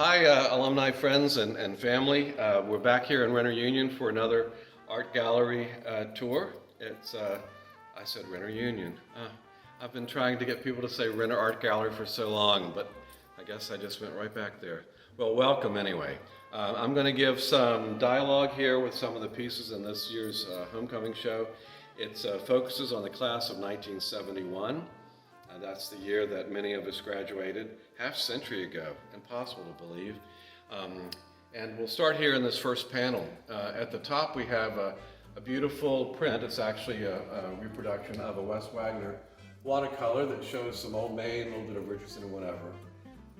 Hi, alumni friends and family. We're back here in Renner Union for another art gallery tour. I said Renner Union. I've been trying to get people to say Renner Art Gallery for so long, but I guess I just went right back there. Well, welcome anyway. I'm going to give some dialogue here with some of the pieces in this year's homecoming show. It focuses on the class of 1971. That's the year that many of us graduated, half a century ago, impossible to believe. And we'll start here in this first panel. At the top we have a beautiful print. It's actually a reproduction of a Wes Wagner watercolor that shows some Old Main, a little bit of Richardson and whatever.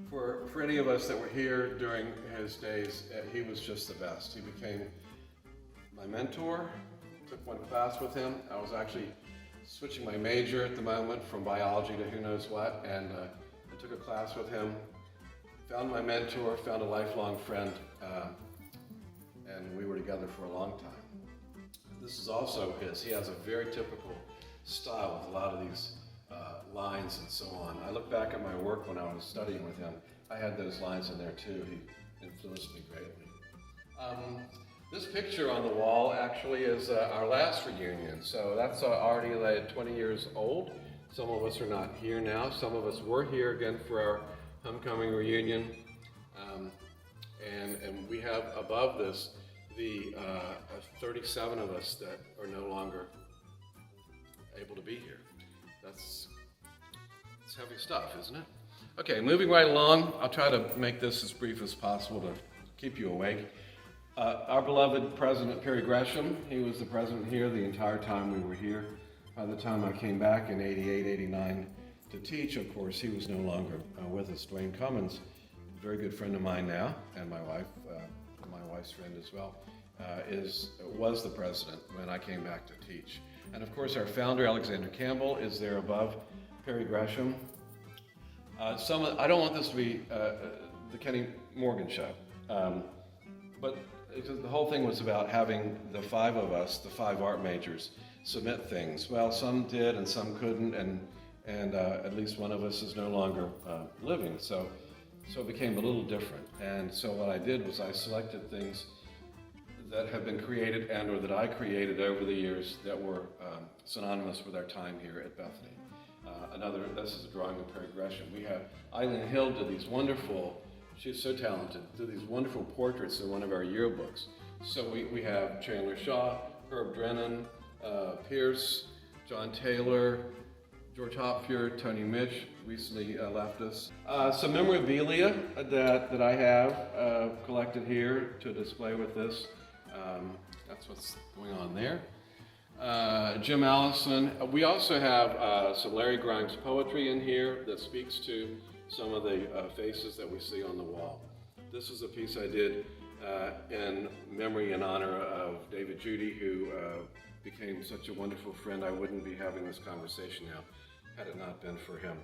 For any of us that were here during his days, he was just the best. He became my mentor, took one class with him. I was actually switching my major at the moment from biology to who knows what, and I took a class with him, found my mentor, found a lifelong friend, and we were together for a long time. This is also his. He has a very typical style with a lot of these lines and so on. I look back at my work when I was studying with him. I had those lines in there too. He influenced me greatly. This picture on the wall actually is our last reunion. So that's already like 20 years old. Some of us are not here now. Some of us were here again for our homecoming reunion. And we have above this the 37 of us that are no longer able to be here. It's heavy stuff, isn't it? Okay, moving right along. I'll try to make this as brief as possible to keep you awake. Our beloved President Perry Gresham, he was the president here the entire time we were here. By the time I came back in 88, 89 to teach, of course, he was no longer with us. Dwayne Cummins, a very good friend of mine now, and my wife's friend as well, was the president when I came back to teach. And of course, our founder, Alexander Campbell, is there above Perry Gresham. I don't want this to be the Kenn Morgan show, but the whole thing was about having the five of us, the five art majors, submit things. Well, some did and some couldn't, and at least one of us is no longer living, so it became a little different. And so what I did was I selected things that have been created and or that I created over the years that were synonymous with our time here at Bethany. This is a drawing of Perry Gresham. We have Eileen Hill did these wonderful, she's so talented, did these wonderful portraits in one of our yearbooks. So we have Chandler Shaw, Herb Drennan, Pierce, John Taylor, George Hopfier, Tony Mitch recently left us. Some memorabilia that I have collected here to display with this. That's what's going on there. Jim Allison. We also have some Larry Grimes poetry in here that speaks to some of the faces that we see on the wall. This is a piece I did in memory and honor of David Judy, who became such a wonderful friend. I wouldn't be having this conversation now had it not been for him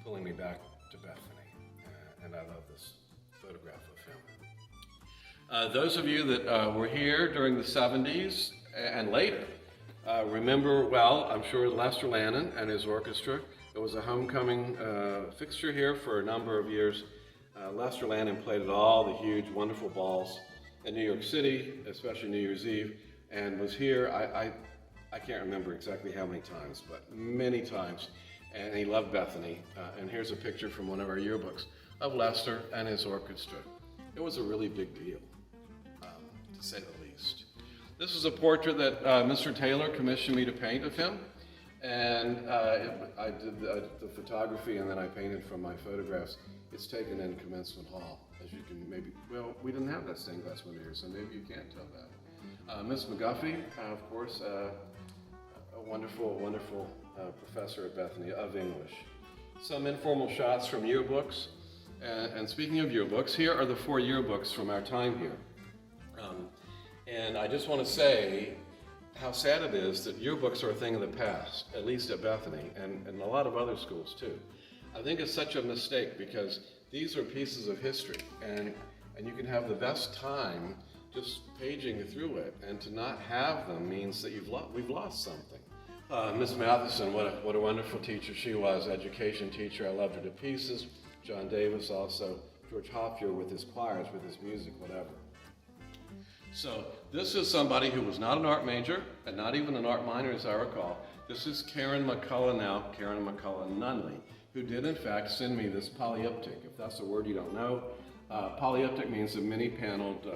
pulling me back to Bethany. And I love this photograph of him. Those of you that were here during the 70s and later remember, well, I'm sure Lester Lannon and his orchestra. It was a homecoming fixture here for a number of years. Lester Lannon played at all the huge, wonderful balls in New York City, especially New Year's Eve, and was here, I can't remember exactly how many times, but many times. And he loved Bethany. And here's a picture from one of our yearbooks of Lester and his orchestra. It was a really big deal, to say the least. This is a portrait that Mr. Taylor commissioned me to paint of him. And I did the photography and then I painted from my photographs. It's taken in Commencement Hall, as you can maybe, well, we didn't have that stained glass window here, so maybe you can't tell that. Miss McGuffey, of course, a wonderful, wonderful professor at Bethany of English. Some informal shots from yearbooks. And speaking of yearbooks, here are the 4 yearbooks from our time here. And I just want to say how sad it is that yearbooks are a thing of the past, at least at Bethany, and a lot of other schools too. I think it's such a mistake because these are pieces of history, and you can have the best time just paging through it, and to not have them means that we've lost something. Miss Matheson, what a wonderful teacher she was, education teacher. I loved her to pieces. John Davis also, George Hoffier with his choirs, with his music, whatever. So this is somebody who was not an art major and not even an art minor, as I recall. This is Karen Mccullough, now Karen Mccullough Nunley, who did in fact send me this polyptych. If that's a word you don't know, polyptych means a mini paneled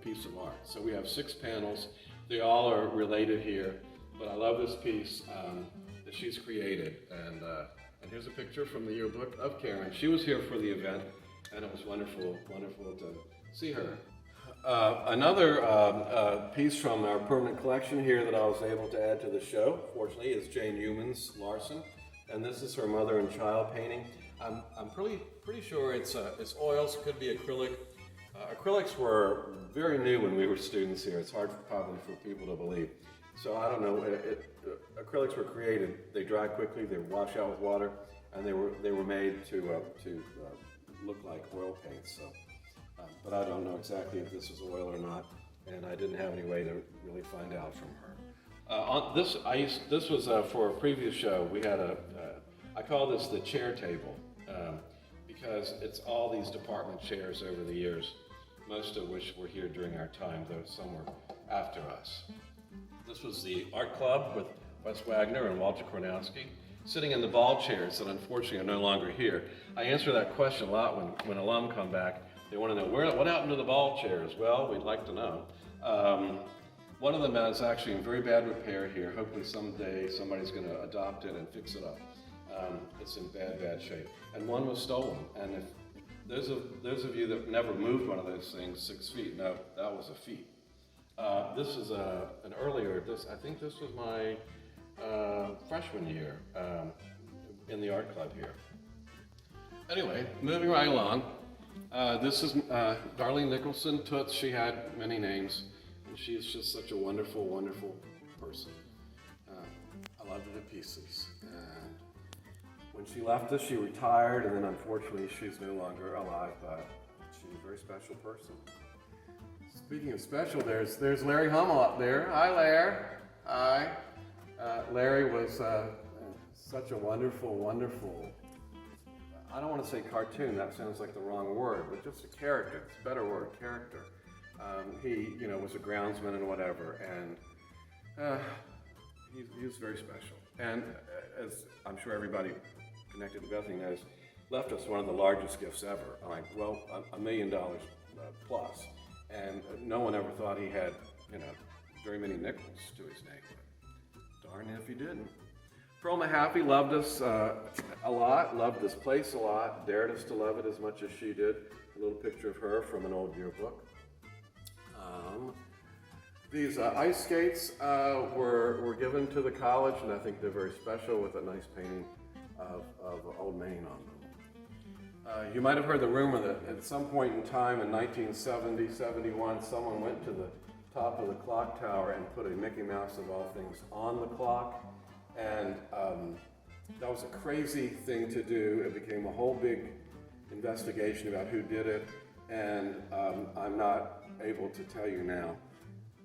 piece of art. So we have 6 panels. They all are related here, but I love this piece that she's created. And here's a picture from the yearbook of Karen. She was here for the event, and it was wonderful, wonderful to see her. Another piece from our permanent collection here that I was able to add to the show, fortunately, is Jane Newman's Larson, and this is her mother and child painting. I'm pretty sure it's oils, could be acrylic. Acrylics were very new when we were students here. It's hard probably for people to believe. So I don't know. Acrylics were created. They dry quickly. They wash out with water, and they were made to look like oil paints. So. But I don't know exactly if this was oil or not, and I didn't have any way to really find out from her. This was for a previous show. We had I call this the chair table, because it's all these department chairs over the years, most of which were here during our time, though some were after us. This was the art club with Wes Wagner and Walter Kornowski, sitting in the ball chairs that unfortunately are no longer here. I answer that question a lot when alum come back. They want to know, what happened to the ball chairs? Well, we'd like to know. One of them is actually in very bad repair here. Hopefully someday somebody's going to adopt it and fix it up. It's in bad shape. And one was stolen. And if those of you that never moved one of those things 6 feet, no, that was a feat. This is an earlier, I think this was my freshman year in the art club here. Anyway, moving right along. This is Darlene Nicholson, Toots. She had many names, and she's just such a wonderful, wonderful person. I loved her to pieces. And when she left us, she retired, and then unfortunately, she's no longer alive, but she's a very special person. Speaking of special, there's Larry Hummel up there. Hi, Larry. Hi. Larry was such a wonderful, wonderful, I don't want to say cartoon, that sounds like the wrong word, but just a character. It's a better word, character. He, was a groundsman and whatever, and he was very special. And as I'm sure everybody connected to Bethany knows, left us one of the largest gifts ever, like, well, $1 million plus. And no one ever thought he had, very many nickels to his name. But darn if he didn't. Pearl Mahaffey loved us a lot, loved this place a lot, dared us to love it as much as she did. A little picture of her from an old yearbook. These ice skates were given to the college, and I think they're very special with a nice painting of Old Main on them. You might have heard the rumor that at some point in time in 1970, 71, someone went to the top of the clock tower and put a Mickey Mouse of all things on the clock. And that was a crazy thing to do. It became a whole big investigation about who did it, and I'm not able to tell you now.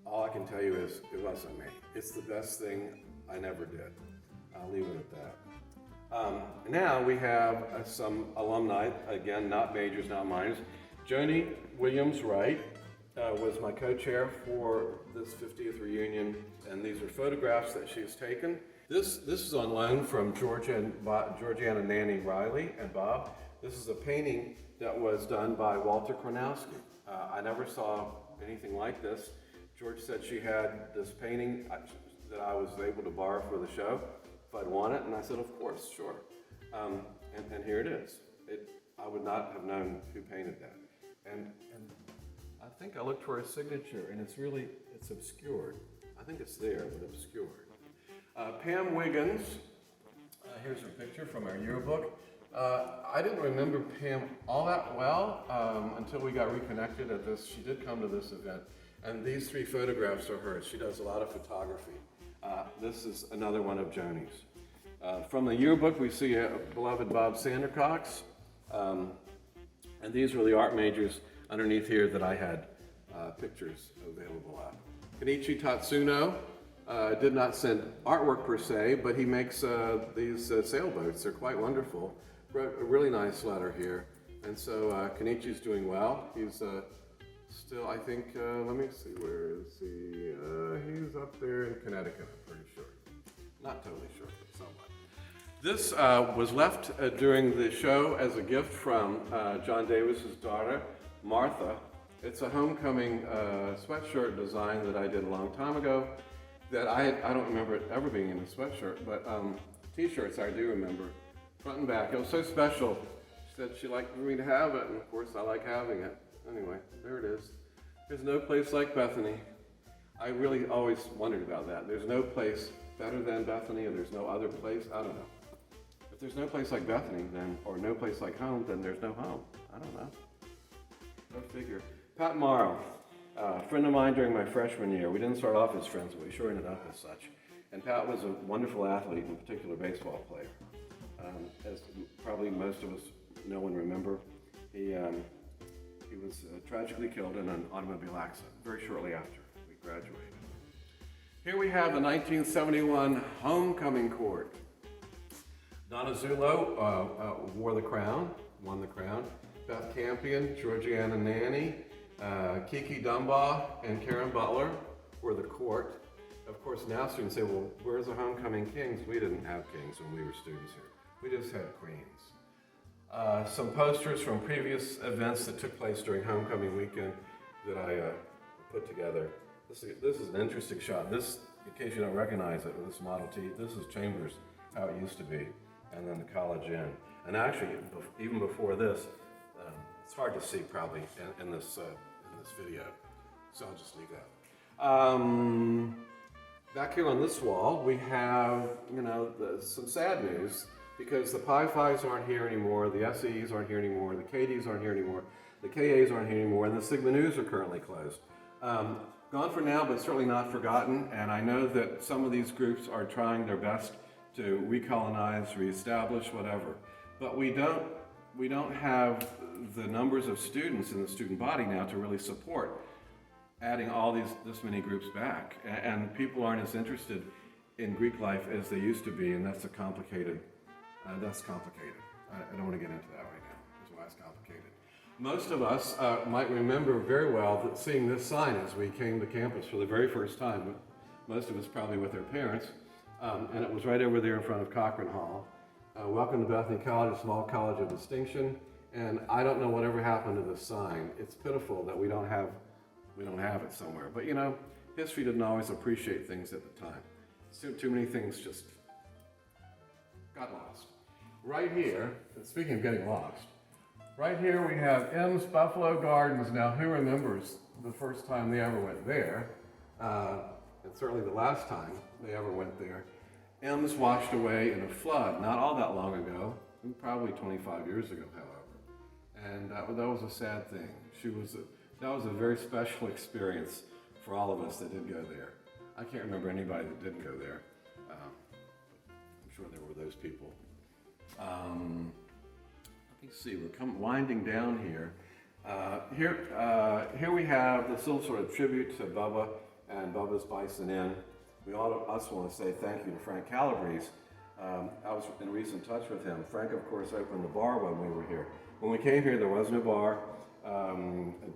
All I can tell you is it wasn't me. It's the best thing I never did. I'll leave it at that. Now we have some alumni, again, not majors, not minors. Joni Williams-Wright was my co-chair for this 50th reunion, and these are photographs that she's taken. This is on loan from Georgiana Nanny Riley and Bob. This is a painting that was done by Walter Kornowski. I never saw anything like this. George said she had this painting that I was able to borrow for the show if I'd want it, and I said, of course, sure. And here it is. I would not have known who painted that. And I think I looked for his signature, and it's obscured. I think it's there, but obscured. Pam Wiggins, here's her picture from our yearbook. I didn't remember Pam all that well until we got reconnected at this. She did come to this event, and these 3 photographs are hers. She does a lot of photography. This is another one of Joni's. From the yearbook, we see a beloved Bob Sandercox, and these were the art majors underneath here that I had pictures available of. Kenichi Tatsuno did not send artwork per se, but he makes these sailboats. They're quite wonderful. Wrote a really nice letter here And so Kenichi's doing well. He's still, I think, let me see, where is he? He's up there in Connecticut, I'm pretty sure. Not totally sure, but somewhat. This was left during the show as a gift from John Davis's daughter, Martha. It's a homecoming sweatshirt design that I did a long time ago that I don't remember it ever being in a sweatshirt, but t-shirts I do remember, front and back. It was so special. She said she liked me to have it, and of course I like having it. Anyway, there it is. There's no place like Bethany. I really always wondered about that. There's no place better than Bethany, or there's no other place. I don't know. If there's no place like Bethany, then, or no place like home, then there's no home. I don't know. Go figure. Pat Morrow, a friend of mine during my freshman year. We didn't start off as friends, but we sure ended up as such. And Pat was a wonderful athlete, in particular baseball player. As probably most of us know and remember, he was tragically killed in an automobile accident very shortly after we graduated. Here we have the 1971 homecoming court. Donna Zullo won the crown. Beth Campion, Georgiana Nanny, Kiki Dumbaugh, and Karen Butler were the court. Of course, now students say, well, where's the homecoming kings? We didn't have kings when we were students here. We just had queens. Some posters from previous events that took place during homecoming weekend that I put together. This is an interesting shot. This, in case you don't recognize it, with this Model T, this is Chambers, how it used to be, and then the College Inn. And actually, even before this, it's hard to see probably in this video, so I'll just leave that. Back here on this wall, we have, some sad news, because the Pi Phis aren't here anymore, the SEs aren't here anymore, the KDs aren't here anymore, the KAs aren't here anymore, and the Sigma Nus are currently closed. Gone for now, but certainly not forgotten, and I know that some of these groups are trying their best to recolonize, reestablish, whatever. But we don't have the numbers of students in the student body now to really support adding all this many groups back. And people aren't as interested in Greek life as they used to be, and that's complicated. I don't want to get into that right now. That's why it's complicated. Most of us might remember very well that seeing this sign as we came to campus for the very first time, most of us probably with their parents, and it was right over there in front of Cochran Hall. Welcome to Bethany College, a small college of distinction. And I don't know whatever happened to this sign. It's pitiful that we don't have it somewhere. But history didn't always appreciate things at the time. Too many things just got lost. Right here, and speaking of getting lost, right here we have M's Buffalo Gardens. Now, who remembers the first time they ever went there? And certainly the last time they ever went there. M's washed away in a flood not all that long ago, probably 25 years ago, however. And that was a sad thing. That was a very special experience for all of us that did go there. I can't remember anybody that didn't go there. I'm sure there were those people. Let me see, we're winding down here. Here we have this little sort of tribute to Bubba and Bubba's Bison Inn. We also want to say thank you to Frank Calabrese. I was in recent touch with him. Frank, of course, opened the bar when we were here. When we came here, there was no bar.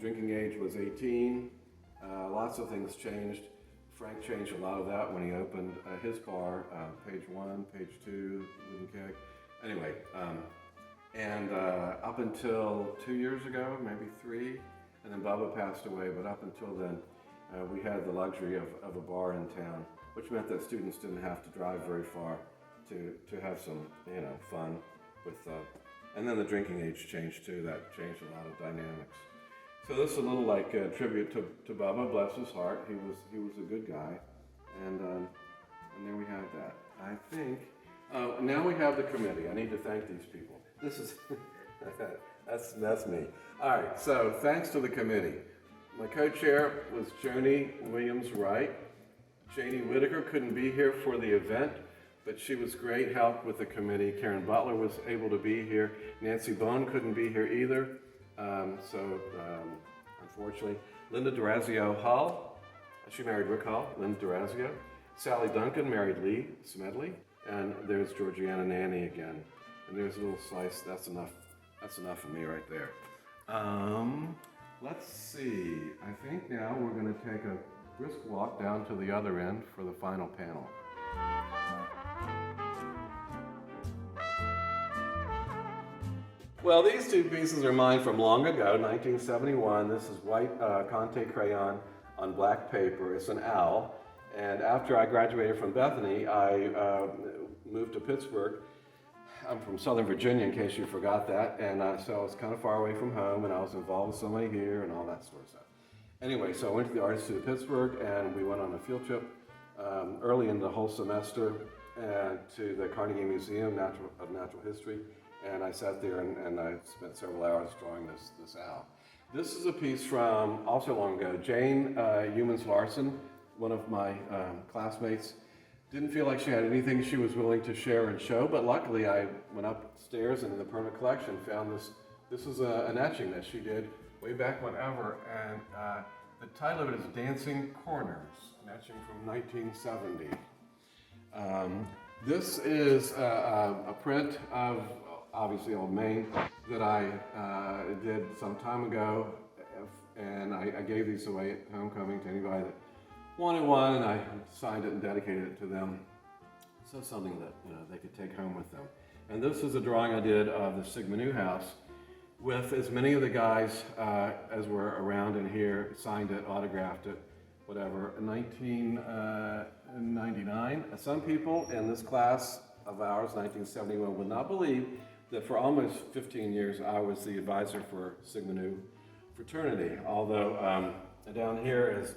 Drinking age was 18. Lots of things changed. Frank changed a lot of that when he opened his bar, page 1, page 2, Wooden Keg. Anyway, up until 2 years ago, maybe 3, and then Bubba passed away, but up until then, we had the luxury of a bar in town, which meant that students didn't have to drive very far to have some, fun with, and then the drinking age changed too. That changed a lot of dynamics. So this is a little like a tribute to Bubba, bless his heart. He was a good guy, and there we have that. I think now we have the committee. I need to thank these people. This is that's me. All right. So thanks to the committee. My co-chair was Joni Williams-Wright. Janie Whitaker couldn't be here for the event, but she was great help with the committee. Karen Butler was able to be here. Nancy Bone couldn't be here either. Unfortunately, Linda Durazio Hull, she married Rick Hull, Linda Durazio. Sally Duncan married Lee Smedley. And there's Georgiana Nanny again. And there's a little slice, that's enough That's enough of me right there. Let's see. I think now we're going to take a brisk walk down to the other end for the final panel. Well, these two pieces are mine from long ago, 1971. This is white Conte crayon on black paper. It's an owl. And after I graduated from Bethany, I moved to Pittsburgh. I'm from Southern Virginia, in case you forgot that. And so I was kind of far away from home, and I was involved with somebody here and all that sort of stuff. Anyway, so I went to the Art Institute of Pittsburgh, and we went on a field trip early in the whole semester to the Carnegie Museum of Natural History. And I sat there and I spent several hours drawing this owl. This is a piece from, also long ago, Jane Humans Larson, one of my classmates. Didn't feel like she had anything she was willing to share and show, but luckily I went upstairs and in the permanent collection found this. This is an etching that she did way back whenever, and the title of it is Dancing Corners, an etching from 1970. This is a print of, obviously, Old Main that I did some time ago, and I gave these away at homecoming to anybody that wanted one, and I signed it and dedicated it to them. So something that they could take home with them. And this is a drawing I did of the Sigma Nu house with as many of the guys as were around in here, signed it, autographed it, whatever. In 1999, some people in this class of ours, 1971, would not believe that for almost 15 years I was the advisor for Sigma Nu fraternity. Although down here is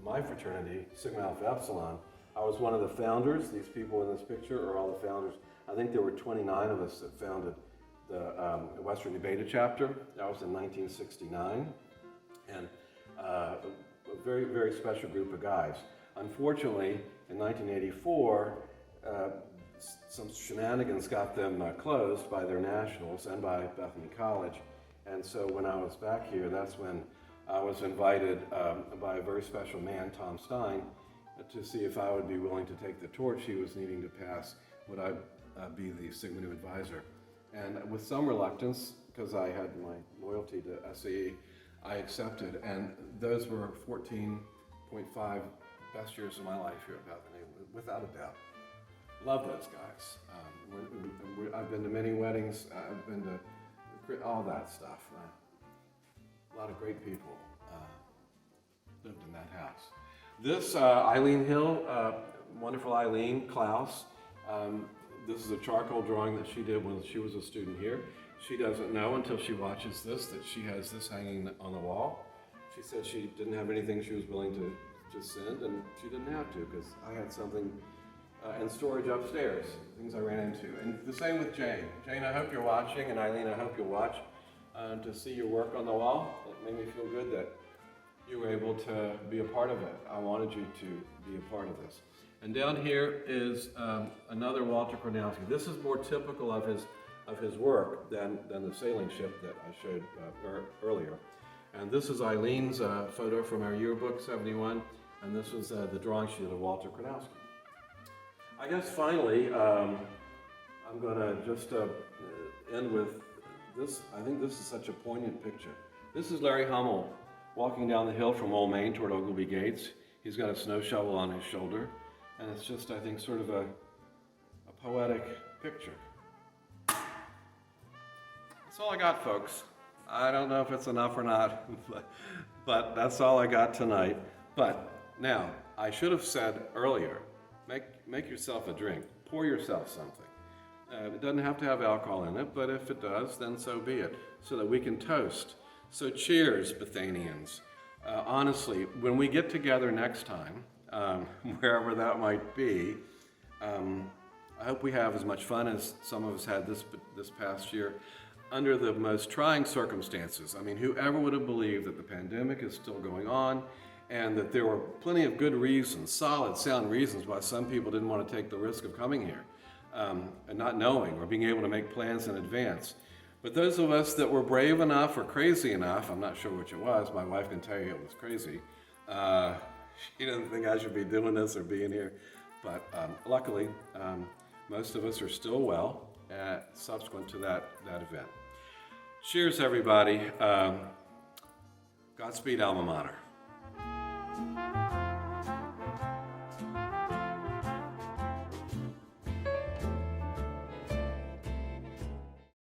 my fraternity, Sigma Alpha Epsilon. I was one of the founders. These people in this picture are all the founders. I think there were 29 of us that founded the Western Beta chapter. That was in 1969. And a very, very special group of guys. Unfortunately, in 1984, some shenanigans got them closed by their nationals and by Bethany College. And so when I was back here, that's when I was invited by a very special man, Tom Stein, to see if I would be willing to take the torch he was needing to pass. Would I be the Sigma Nu advisor? And with some reluctance, because I had my loyalty to SAE, I accepted. And those were 14.5 best years of my life here at Bethany, without a doubt. Love those guys. I've been to many weddings. I've been to all that stuff. A lot of great people lived in that house. This Eileen Hill, wonderful Eileen Klaus. This is a charcoal drawing that she did when she was a student here. She doesn't know until she watches this that she has this hanging on the wall. She said she didn't have anything she was willing to send, and she didn't have to because I had something in storage upstairs, things I ran into. And the same with Jane. Jane, I hope you're watching, and Eileen, I hope you'll watch to see your work on the wall. It made me feel good that you were able to be a part of it. I wanted you to be a part of this. And down here is another Walter Kronowski. This is more typical of his work than the sailing ship that I showed earlier. And this is Eileen's photo from our yearbook, 71, and this was the drawing she did of Walter Kronowski. I guess finally, I'm going to just end with this. I think this is such a poignant picture. This is Larry Hummel walking down the hill from Old Main toward Ogilvy Gates. He's got a snow shovel on his shoulder, and it's just, I think, sort of a poetic picture. That's all I got, folks. I don't know if it's enough or not, but that's all I got tonight. But now, I should have said earlier, make yourself a drink. Pour yourself something. It doesn't have to have alcohol in it, but if it does, then so be it, so that we can toast. So cheers, Bethanians. Honestly, when we get together next time, wherever that might be, I hope we have as much fun as some of us had this past year under the most trying circumstances. I mean, whoever would have believed that the pandemic is still going on and that there were plenty of good reasons, solid, sound reasons why some people didn't want to take the risk of coming here and not knowing or being able to make plans in advance. But those of us that were brave enough or crazy enough, I'm not sure which it was, my wife can tell you it was crazy. She didn't think I should be doing this or being here. But luckily, most of us are still well subsequent to that event. Cheers, everybody. Godspeed, alma mater.